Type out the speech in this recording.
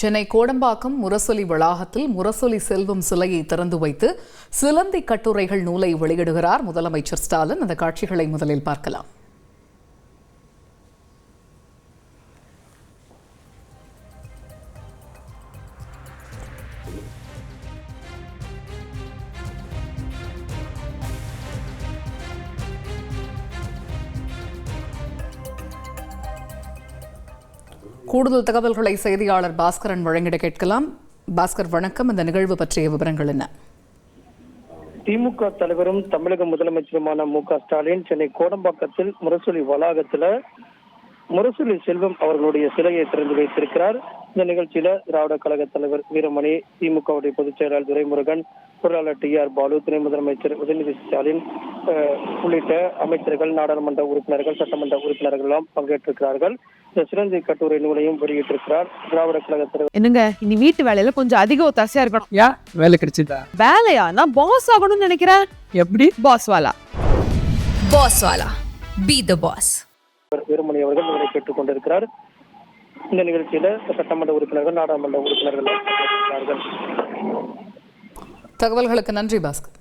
சென்னை கோடம்பாக்கம் முரசொலி வளாகத்தில் முரசொலி செல்வம் சிலையை திறந்து வைத்து சிலந்தி கட்டுரைகள் நூலை வெளியிடுகிறார் முதலமைச்சர் ஸ்டாலின். அந்த காட்சிகளை முதலில் பார்க்கலாம். கூடுதல் தகவல்களை செய்தியாளர் பாஸ்கரன் வழங்கிட கேட்கலாம். பாஸ்கர், வணக்கம். இந்த நிகழ்வு பற்றிய விவரங்கள் என்ன? திமுக தலைவரும் தமிழக முதலமைச்சருமான மு.க. ஸ்டாலின் சென்னை கோடம்பாக்கத்தில் முரசொலி வளாகத்தில் முரசொலி செல்வம் அவர்களுடைய சிலையை திறந்து வைத்திருக்கிறார். இந்த நிகழ்ச்சியில திராவிட கழக தலைவர் வீரமணி, திமுகவுடைய பொதுச் செயலாளர் துரைமுருகன், பொருளாளர் டி.ஆர். பாலு, துணை முதலமைச்சர் உதயநிதி ஸ்டாலின் உள்ளிட்ட அமைச்சர்கள், நாடாளுமன்ற உறுப்பினர்கள், சட்டமன்ற உறுப்பினர்கள் எல்லாம் பங்கேற்றிருக்கிறார்கள். இந்த சிலந்தி கட்டுரை நூலையும் வெளியிட்டிருக்கிறார் திராவிட கழக தலைவர். என்னங்க, இனி வீட்டு வேலையில கொஞ்சம் அதிக ஒத்தாசையா இருக்கணும். வேலை கிடைச்சிட்டா? வேலையா? நான் பாஸ் ஆகணும்னு நினைக்கிறேன். எப்படி? பாஸ் வாலா பி தி பாஸ். வீரமணி அவர்கள் இதனை கேட்டுக் கொண்டிருக்கிறார். இந்த நிகழ்ச்சியில சட்டமன்ற உறுப்பினர்கள், நாடாளுமன்ற உறுப்பினர்கள். தகவல்களுக்கு நன்றி பாஸ்கர்.